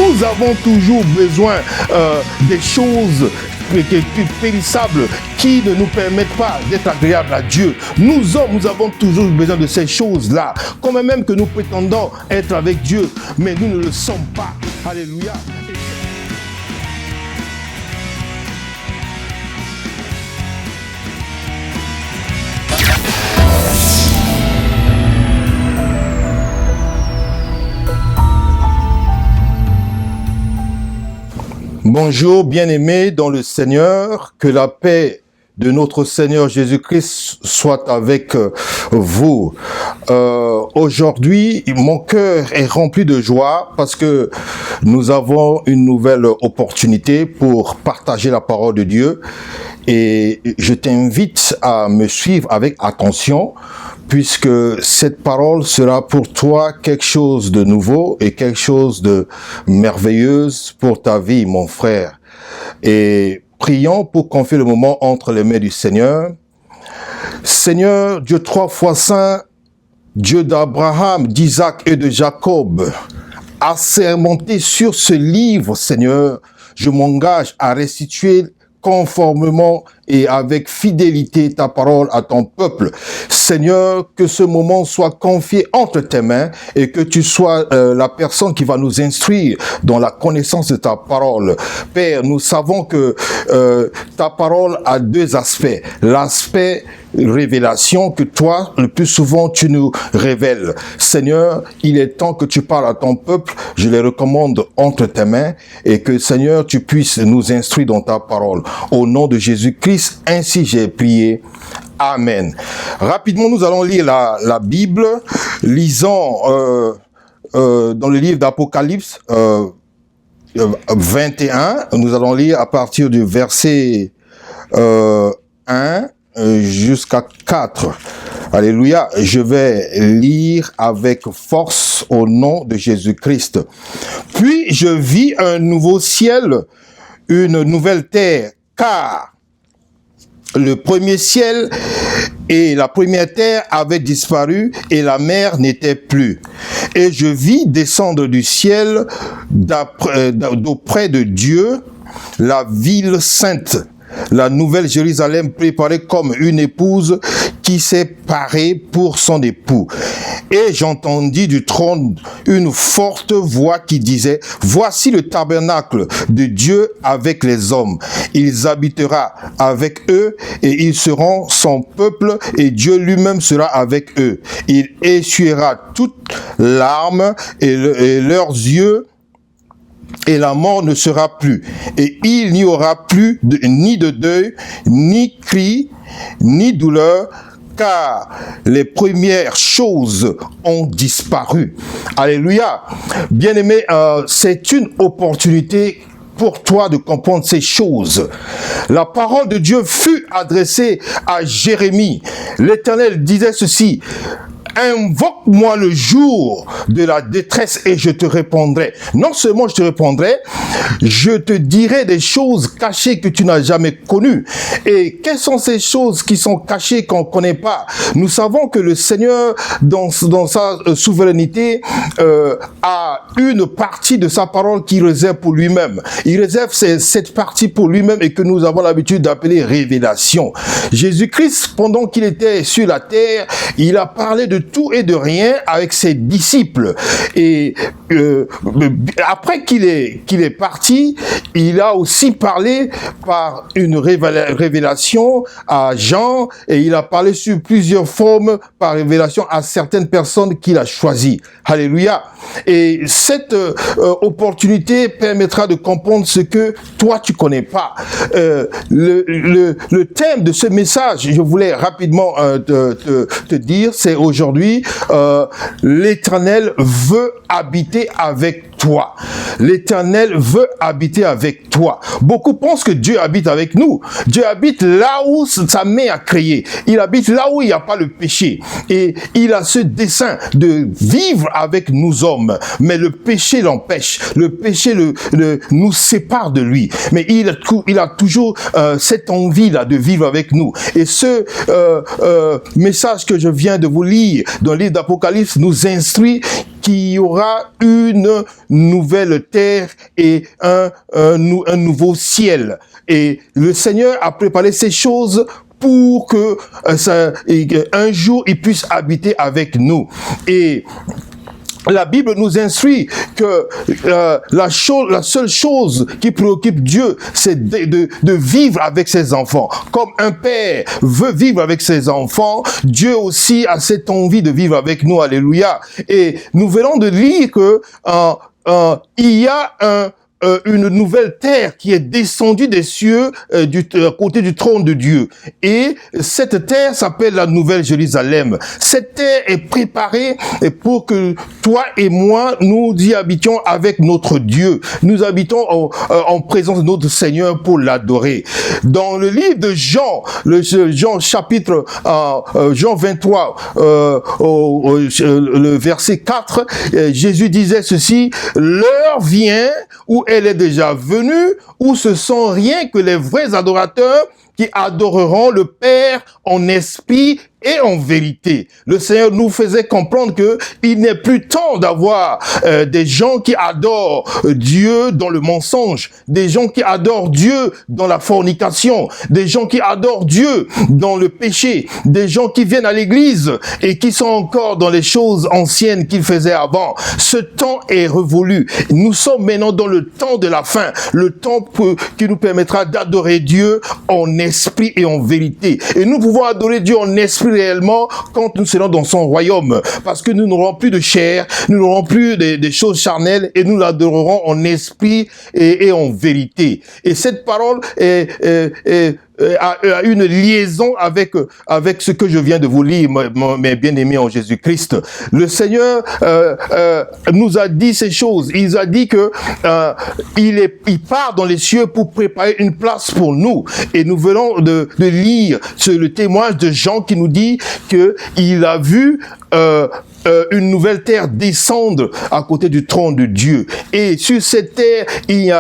Nous avons toujours besoin des choses périssables qui ne nous permettent pas d'être agréables à Dieu. Nous avons toujours besoin de ces choses-là, quand même que nous prétendons être avec Dieu, mais nous ne le sommes pas. Alléluia. Bonjour bien-aimés dans le Seigneur, que la paix de notre Seigneur Jésus-Christ soit avec vous. Aujourd'hui, mon cœur est rempli de joie parce que nous avons une nouvelle opportunité pour partager la parole de Dieu et je t'invite à me suivre avec attention puisque cette parole sera pour toi quelque chose de nouveau et quelque chose de merveilleux pour ta vie, mon frère. Et prions pour confier le moment entre les mains du Seigneur. Seigneur, Dieu trois fois saint, Dieu d'Abraham, d'Isaac et de Jacob, assermenté sur ce livre, Seigneur, je m'engage à restituer conformément et avec fidélité ta parole à ton peuple. Seigneur, que ce moment soit confié entre tes mains et que tu sois la personne qui va nous instruire dans la connaissance de ta parole. Père, nous savons que ta parole a deux aspects. L'aspect révélation que toi, le plus souvent, tu nous révèles. Seigneur, il est temps que tu parles à ton peuple. Je les recommande entre tes mains et que, Seigneur, tu puisses nous instruire dans ta parole. Au nom de Jésus-Christ, ainsi j'ai prié. Amen. Rapidement, nous allons lire la Bible. Lisons dans le livre d'Apocalypse 21. Nous allons lire à partir du verset 1 jusqu'à 4. Alléluia. Je vais lire avec force au nom de Jésus-Christ. Puis je vis un nouveau ciel, une nouvelle terre, car le premier ciel et la première terre avaient disparu et la mer n'était plus. Et je vis descendre du ciel d'auprès de Dieu la ville sainte, la nouvelle Jérusalem préparée comme une épouse qui s'est parée pour son époux. Et j'entendis du trône une forte voix qui disait, voici le tabernacle de Dieu avec les hommes. Il habitera avec eux et ils seront son peuple et Dieu lui-même sera avec eux. Il essuiera toutes larmes et leurs yeux et la mort ne sera plus. Et il n'y aura plus ni de deuil, ni cri, ni douleur, car les premières choses ont disparu. Alléluia. Bien-aimé, c'est une opportunité pour toi de comprendre ces choses. La parole de Dieu fut adressée à Jérémie. L'Éternel disait ceci: invoque-moi le jour de la détresse et je te répondrai. Non seulement je te répondrai, je te dirai des choses cachées que tu n'as jamais connues. Et quelles sont ces choses qui sont cachées qu'on ne connaît pas? Nous savons que le Seigneur, dans sa souveraineté, a une partie de sa parole qu'il réserve pour lui-même. Il réserve cette partie pour lui-même et que nous avons l'habitude d'appeler révélation. Jésus-Christ, pendant qu'il était sur la terre, il a parlé de tout et de rien avec ses disciples. Et après qu'il est parti, il a aussi parlé par une révélation à Jean et il a parlé sur plusieurs formes par révélation à certaines personnes qu'il a choisies. Alléluia. Et cette opportunité permettra de comprendre ce que toi tu connais pas. Le thème de ce message, je voulais rapidement te dire, c'est aujourd'hui l'Éternel veut habiter avec toi. L'Éternel veut habiter avec toi. Beaucoup pensent que Dieu habite avec nous. Dieu habite là où sa main a créé. Il habite là où il n'y a pas le péché. Et il a ce dessein de vivre avec nous hommes. Mais le péché l'empêche. Le péché nous sépare de lui. Mais il a toujours cette envie-là de vivre avec nous. Et ce message que je viens de vous lire dans le livre d'Apocalypse nous instruit qu'il y aura une nouvelle terre et un nouveau ciel. Et le Seigneur a préparé ces choses pour que un jour il puisse habiter avec nous. Et la Bible nous instruit que la seule chose qui préoccupe Dieu, c'est de vivre avec ses enfants. Comme un père veut vivre avec ses enfants, Dieu aussi a cette envie de vivre avec nous. Alléluia. Et nous venons de lire que il y a une nouvelle terre qui est descendue des cieux du côté du trône de Dieu. Et cette terre s'appelle la Nouvelle Jérusalem. Cette terre est préparée pour que toi et moi, nous y habitions avec notre Dieu. Nous habitons en présence de notre Seigneur pour l'adorer. Dans le livre de Jean, Jean chapitre Jean 23, le verset 4, Jésus disait ceci: l'heure vient où elle est déjà venue, où ce sont rien que les vrais adorateurs qui adoreront le Père en esprit et en vérité. Le Seigneur nous faisait comprendre que il n'est plus temps d'avoir des gens qui adorent Dieu dans le mensonge, des gens qui adorent Dieu dans la fornication, des gens qui adorent Dieu dans le péché, des gens qui viennent à l'église et qui sont encore dans les choses anciennes qu'ils faisaient avant. Ce temps est révolu. Nous sommes maintenant dans le temps de la fin, le temps qui nous permettra d'adorer Dieu en esprit et en vérité. Et nous pouvons adorer Dieu en esprit réellement quand nous serons dans son royaume, parce que nous n'aurons plus de chair, nous n'aurons plus des choses charnelles, et nous l'adorerons en esprit et en vérité. Et cette parole a une liaison avec ce que je viens de vous lire, mes bien-aimés en Jésus-Christ. Le Seigneur nous a dit ces choses. Il a dit que il part dans les cieux pour préparer une place pour nous. Et nous venons de lire le témoignage de Jean qui nous dit que il a vu une nouvelle terre descendre à côté du trône de Dieu. Et sur cette terre, il y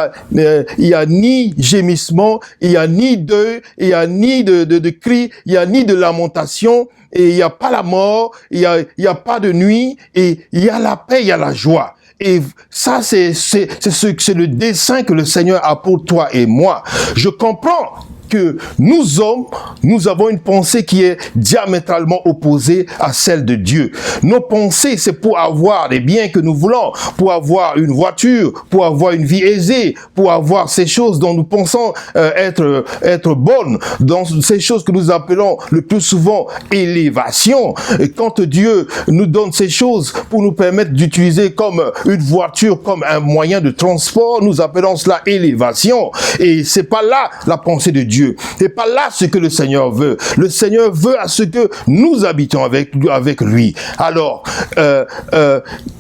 a ni gémissement, il y a ni deuil, il y a ni de cris, il y a ni de lamentation, et il n'y a pas la mort, il y a pas de nuit, et il y a la paix, il y a la joie. Et ça, c'est le dessein que le Seigneur a pour toi et moi. Je comprends que nous hommes, nous avons une pensée qui est diamétralement opposée à celle de Dieu. Nos pensées, c'est pour avoir les biens que nous voulons, pour avoir une voiture, pour avoir une vie aisée, pour avoir ces choses dont nous pensons être bonnes, dans ces choses que nous appelons le plus souvent élévation. Et quand Dieu nous donne ces choses pour nous permettre d'utiliser comme une voiture, comme un moyen de transport, nous appelons cela élévation. Et c'est pas là la pensée de Dieu. C'est pas là ce que le Seigneur veut. Le Seigneur veut à ce que nous habitons avec lui. Alors,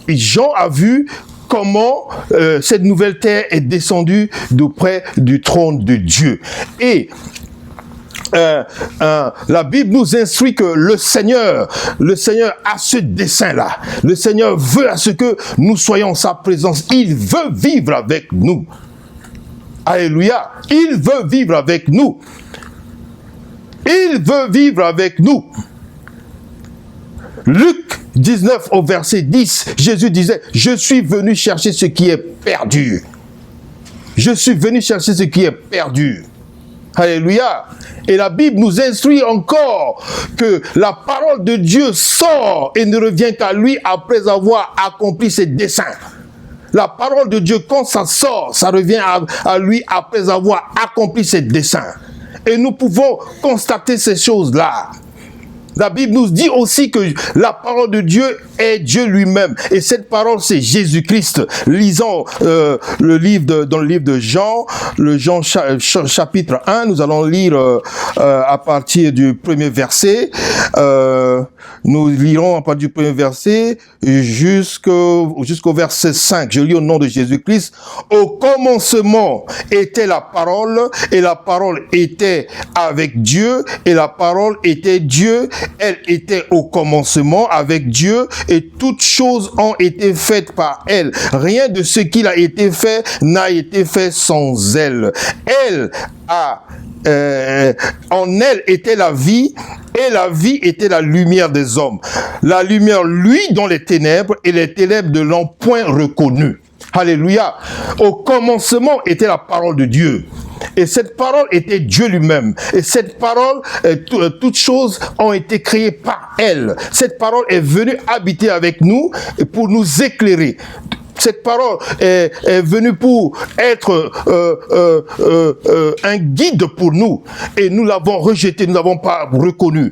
Jean a vu comment cette nouvelle terre est descendue d'auprès du trône de Dieu. Et la Bible nous instruit que le Seigneur a ce dessein-là. Le Seigneur veut à ce que nous soyons en sa présence. Il veut vivre avec nous. Alléluia. Il veut vivre avec nous. Il veut vivre avec nous. Luc 19 au verset 10, Jésus disait: je suis venu chercher ce qui est perdu. Je suis venu chercher ce qui est perdu. Alléluia. Et la Bible nous instruit encore que la parole de Dieu sort et ne revient qu'à lui après avoir accompli ses desseins. La parole de Dieu, quand ça sort, ça revient à lui après avoir accompli ses desseins. Et nous pouvons constater ces choses-là. La Bible nous dit aussi que la parole de Dieu est Dieu lui-même. Et cette parole, c'est Jésus-Christ. Lisons dans le livre de Jean, Jean chapitre 1. Nous allons lire à partir du premier verset. Nous lirons à partir du premier verset jusqu'au verset 5. Je lis au nom de Jésus-Christ. Au commencement était la parole, et la parole était avec Dieu, et la parole était Dieu. Elle était au commencement avec Dieu, et toutes choses ont été faites par elle. Rien de ce qu'il a été fait n'a été fait sans elle. Elle a en elle était la vie, et la vie était la lumière des hommes. La lumière, lui, dans les ténèbres, et les ténèbres ne l'ont point reconnue. Alléluia. Au commencement était la parole de Dieu. Et cette parole était Dieu lui-même. Et cette parole, toutes choses ont été créées par elle. Cette parole est venue habiter avec nous pour nous éclairer. Cette parole est venue pour être un guide pour nous. Et nous l'avons rejetée, nous n'avons pas reconnu.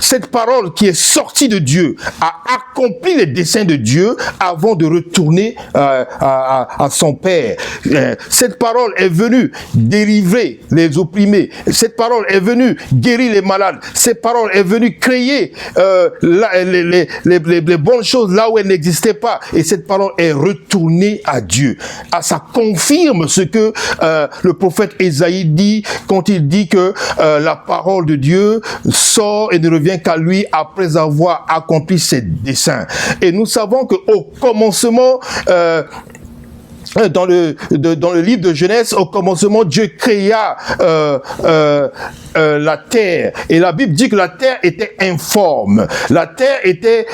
Cette parole qui est sortie de Dieu a accompli les desseins de Dieu avant de retourner à son Père. Cette parole est venue délivrer les opprimés. Cette parole est venue guérir les malades. Cette parole est venue créer les bonnes choses là où elles n'existaient pas. Et cette parole est retourner à Dieu. Ça confirme ce que le prophète Ésaïe dit quand il dit que la parole de Dieu sort et ne revient qu'à lui après avoir accompli ses desseins. Et nous savons qu'au commencement, dans le livre de Genèse, au commencement, Dieu créa la terre. Et la Bible dit que la terre était informe. La terre était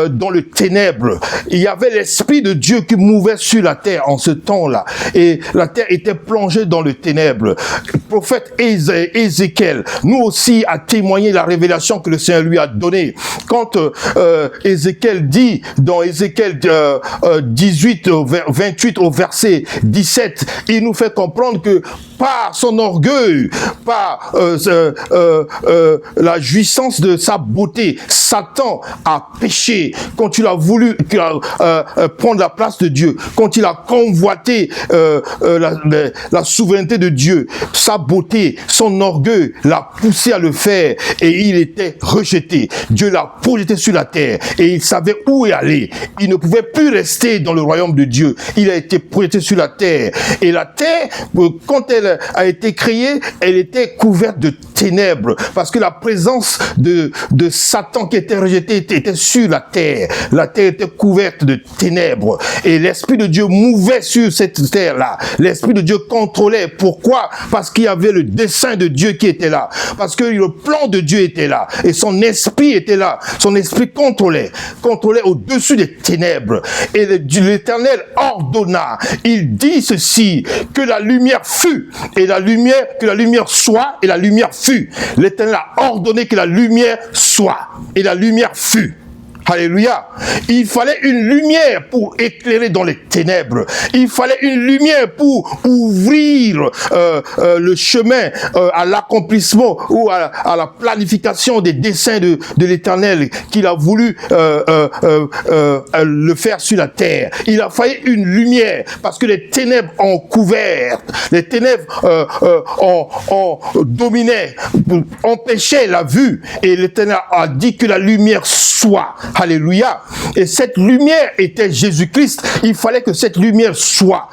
dans le ténèbre. Il y avait l'Esprit de Dieu qui mouvait sur la terre en ce temps-là. Et la terre était plongée dans le ténèbre. Le prophète Ézéchiel, nous aussi, a témoigné la révélation que le Seigneur lui a donnée. Quand Ézéchiel dit, dans Ézéchiel 18, 28 au verset 17, il nous fait comprendre que par son orgueil, par la jouissance de sa beauté, Satan a péché quand il a voulu prendre la place de Dieu, quand il a convoité la souveraineté de Dieu. Sa beauté, son orgueil l'a poussé à le faire et il était rejeté. Dieu l'a projeté sur la terre et il savait où aller. Il ne pouvait plus rester dans le royaume de Dieu. Il a été projeté sur la terre. Et la terre, quand elle a été créée, elle était couverte de ténèbres parce que la présence de Satan qui était rejeté était sur la terre. La terre était couverte de ténèbres et l'Esprit de Dieu mouvait sur cette terre-là. L'Esprit de Dieu contrôlait. Pourquoi? Parce qu'il y avait le dessein de Dieu qui était là. Parce que le plan de Dieu était là et son esprit était là. Son esprit contrôlait au-dessus des ténèbres. Et l'Éternel ordonna. Il dit ceci, que la lumière fut et que la lumière soit et la lumière fut. L'Éternel a ordonné que la lumière soit et la lumière fut. Alléluia. Il fallait une lumière pour éclairer dans les ténèbres. Il fallait une lumière pour ouvrir le chemin à l'accomplissement ou à la planification des desseins de l'Éternel qu'il a voulu le faire sur la terre. Il a fallu une lumière parce que les ténèbres ont couvert, les ténèbres ont dominé, empêchaient la vue et l'Éternel a dit que la lumière soit. Alléluia. Et cette lumière était Jésus-Christ. Il fallait que cette lumière soit.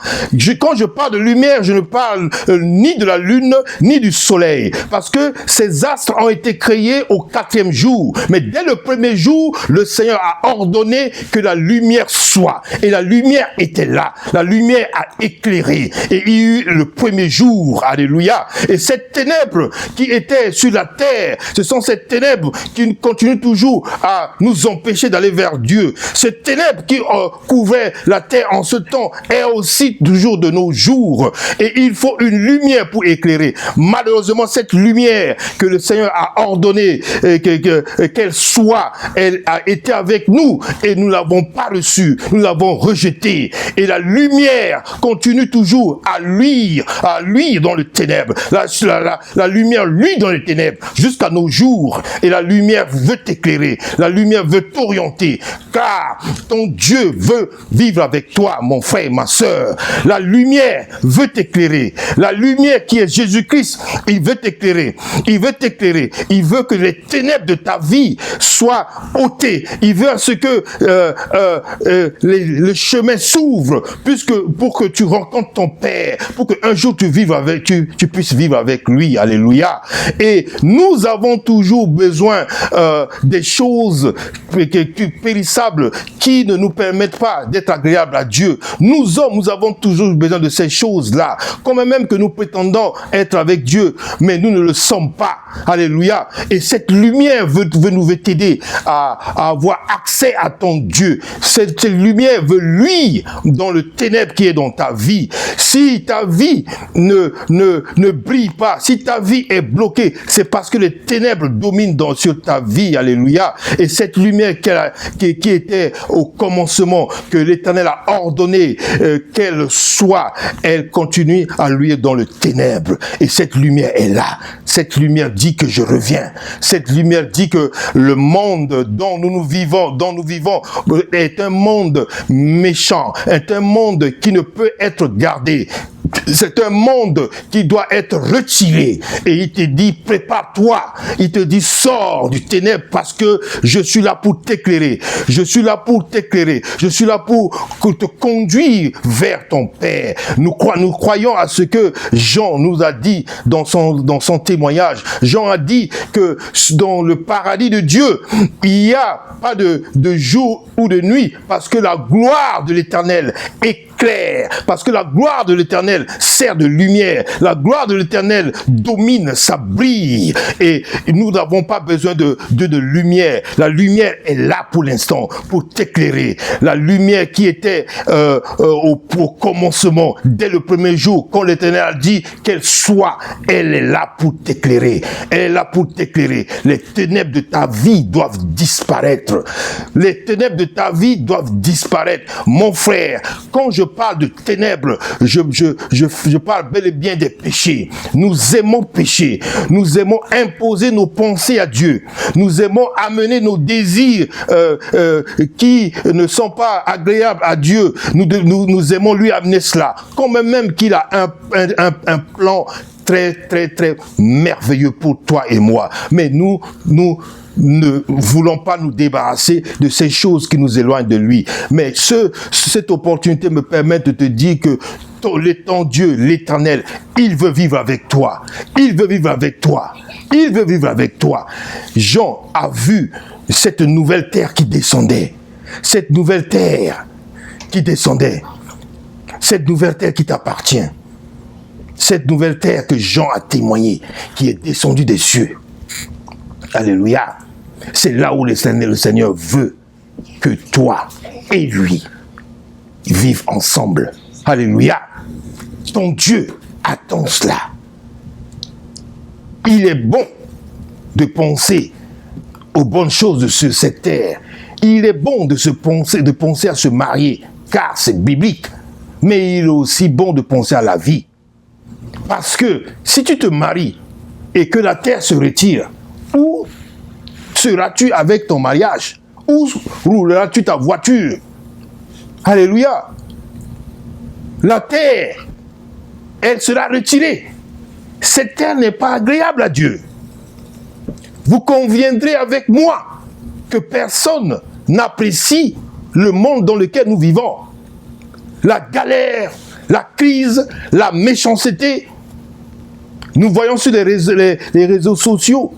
Quand je parle de lumière, je ne parle ni de la lune, ni du soleil. Parce que ces astres ont été créés au 4e jour. Mais dès le 1er jour, le Seigneur a ordonné que la lumière soit. Et la lumière était là. La lumière a éclairé. Et il y a eu le 1er jour. Alléluia. Et cette ténèbre qui était sur la terre, ce sont ces ténèbres qui continuent toujours à nous empêcher d'aller vers Dieu. Cette ténèbre qui couvrait la terre en ce temps est aussi toujours de nos jours. Et il faut une lumière pour éclairer. Malheureusement, cette lumière que le Seigneur a ordonné qu'elle soit, elle a été avec nous et nous l'avons pas reçue. Nous l'avons rejetée. Et la lumière continue toujours à luire dans le ténèbre. La lumière luit dans les ténèbres jusqu'à nos jours. Et la lumière veut t'éclairer. La lumière veut t'orienter, car ton Dieu veut vivre avec toi, mon frère, ma sœur. La lumière veut t'éclairer. La lumière qui est Jésus-Christ, il veut t'éclairer. Il veut t'éclairer. Il veut que les ténèbres de ta vie soient ôtées. Il veut à ce que le chemin s'ouvre, pour que tu rencontres ton Père, pour qu'un jour tu puisses vivre avec lui. Alléluia. Et nous avons toujours besoin des choses périssables qui ne nous permettent pas d'être agréables à Dieu. Nous hommes, nous avons toujours besoin de ces choses-là. Quand même que nous prétendons être avec Dieu, mais nous ne le sommes pas. Alléluia. Et cette lumière veut t'aider à avoir accès à ton Dieu. Cette lumière veut luire dans le ténèbre qui est dans ta vie. Si ta vie ne brille pas, si ta vie est bloquée, c'est parce que les ténèbres dominent sur ta vie. Alléluia. Et cette lumière qui était au commencement, que l'Éternel a ordonné qu'elle soit, elle continue à luire dans le ténèbre. Et cette lumière est là. Cette lumière dit que je reviens. Cette lumière dit que le monde dont nous vivons est un monde méchant, est un monde qui ne peut être gardé. C'est un monde qui doit être retiré. Et il te dit, prépare-toi. Il te dit, sors du ténèbre parce que je suis là pour t'éclairer. Je suis là pour t'éclairer. Je suis là pour te conduire vers ton Père. Nous croyons à ce que Jean nous a dit dans son témoignage. Jean a dit que dans le paradis de Dieu, il n'y a pas de jour ou de nuit parce que la gloire de l'Éternel éclaire, parce que la gloire de l'Éternel sert de lumière, la gloire de l'Éternel domine, ça brille, et nous n'avons pas besoin de lumière. La lumière est là pour l'instant, pour t'éclairer. La lumière qui était au commencement, dès le premier jour, quand l'Éternel a dit qu'elle soit, elle est là pour t'éclairer. Elle est là pour t'éclairer. Les ténèbres de ta vie doivent disparaître. Les ténèbres de ta vie doivent disparaître. Mon frère, quand je parle de ténèbres, je parle bel et bien des péchés. Nous aimons pécher. Nous aimons imposer nos pensées à Dieu. Nous aimons amener nos désirs qui ne sont pas agréables à Dieu. Nous aimons lui amener cela. Quand même qu'il a un plan très, très, très merveilleux pour toi et moi. Mais nous ne voulons pas nous débarrasser de ces choses qui nous éloignent de lui. Mais cette opportunité me permet de te dire que ton Dieu, l'Éternel, il veut vivre avec toi. Il veut vivre avec toi. Il veut vivre avec toi. Jean a vu cette nouvelle terre qui descendait. Cette nouvelle terre qui descendait. Cette nouvelle terre qui t'appartient. Cette nouvelle terre que Jean a témoigné, qui est descendue des cieux. Alléluia. C'est là où le Seigneur veut que toi et lui vivent ensemble. Alléluia. Ton Dieu attend cela. Il est bon de penser aux bonnes choses sur cette terre. Il est bon de penser à se marier, car c'est biblique. Mais il est aussi bon de penser à la vie. Parce que si tu te maries et que la terre se retire, où seras-tu avec ton mariage? Où rouleras-tu ta voiture? Alléluia. La terre, elle sera retirée. Cette terre n'est pas agréable à Dieu. Vous conviendrez avec moi que personne n'apprécie le monde dans lequel nous vivons. La galère, la crise, la méchanceté. Nous voyons sur les réseaux sociaux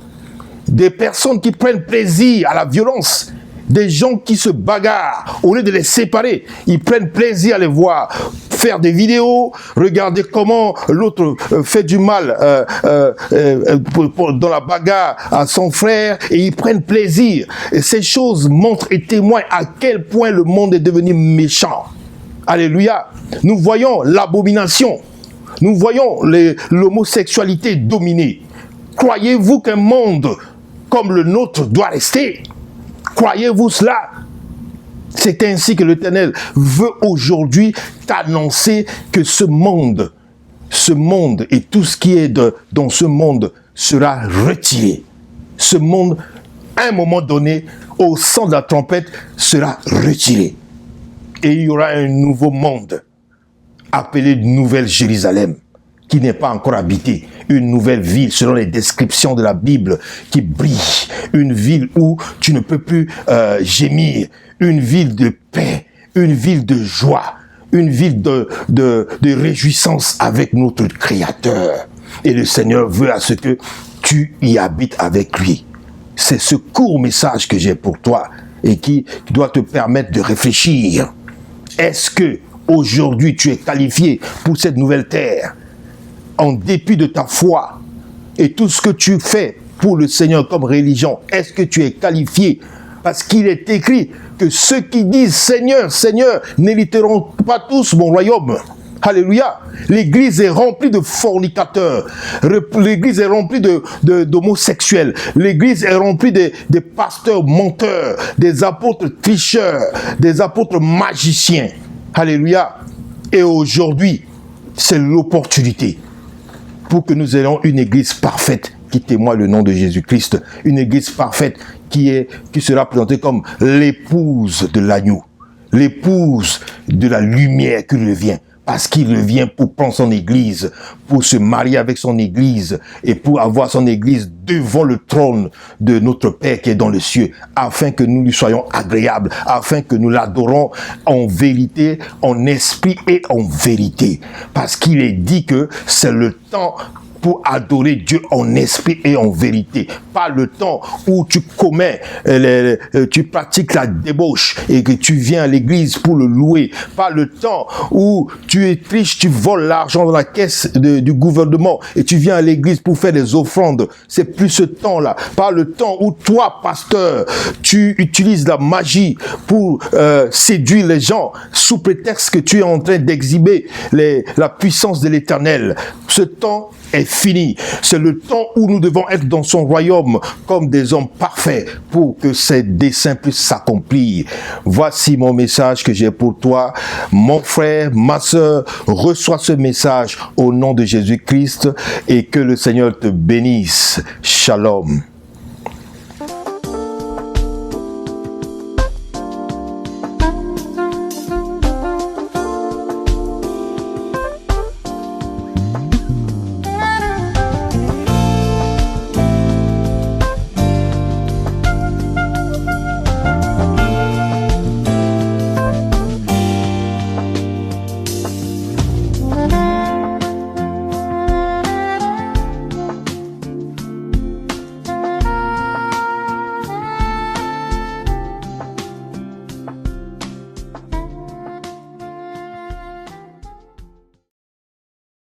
des personnes qui prennent plaisir à la violence, des gens qui se bagarrent, au lieu de les séparer, ils prennent plaisir à les voir, faire des vidéos, regarder comment l'autre fait du mal dans la bagarre à son frère, et ils prennent plaisir. Et ces choses montrent et témoignent à quel point le monde est devenu méchant. Alléluia. Nous voyons l'abomination. Nous voyons l'homosexualité dominée. Croyez-vous qu'un monde comme le nôtre doit rester? Croyez-vous cela? C'est ainsi que l'Éternel veut aujourd'hui t'annoncer que ce monde et tout ce qui est dans ce monde sera retiré. Ce monde, à un moment donné, au son de la trompette, sera retiré. Et il y aura un nouveau monde appelé Nouvelle Jérusalem, qui n'est pas encore habité, une nouvelle ville selon les descriptions de la Bible qui brille, une ville où tu ne peux plus gémir, une ville de paix, une ville de joie, une ville de réjouissance avec notre Créateur. Et le Seigneur veut à ce que tu y habites avec lui. C'est ce court message que j'ai pour toi. et qui doit te permettre de réfléchir. Est-ce que aujourd'hui tu es qualifié pour cette nouvelle terre? En dépit de ta foi et tout ce que tu fais pour le Seigneur comme religion, est-ce que tu es qualifié? Parce qu'il est écrit que ceux qui disent Seigneur, Seigneur, n'hériteront pas tous mon royaume. Alléluia. L'église est remplie de fornicateurs. L'église est remplie d'homosexuels. L'église est remplie de pasteurs menteurs, des apôtres tricheurs, des apôtres magiciens. Alléluia. Et aujourd'hui, c'est l'opportunité pour que nous ayons une église parfaite qui témoigne le nom de Jésus-Christ. Une église parfaite qui sera présentée comme l'épouse de l'agneau. L'épouse de la lumière qui revient. Parce qu'il revient pour prendre son église, pour se marier avec son église et pour avoir son église devant le trône de notre Père qui est dans les cieux, afin que nous lui soyons agréables, afin que nous l'adorons en vérité, en esprit et en vérité. Parce qu'il est dit que c'est le temps pour adorer Dieu en esprit et en vérité. Pas le temps où tu commets, tu pratiques la débauche et que tu viens à l'église pour le louer. Pas le temps où tu es triche, tu voles l'argent dans la caisse du gouvernement et tu viens à l'église pour faire des offrandes. C'est plus ce temps-là. Pas le temps où toi, pasteur, tu utilises la magie pour séduire les gens sous prétexte que tu es en train d'exhiber la puissance de l'Éternel. Ce temps est fini. C'est le temps où nous devons être dans son royaume comme des hommes parfaits pour que ses desseins puissent s'accomplir. Voici mon message que j'ai pour toi. Mon frère, ma sœur, reçois ce message au nom de Jésus-Christ et que le Seigneur te bénisse. Shalom.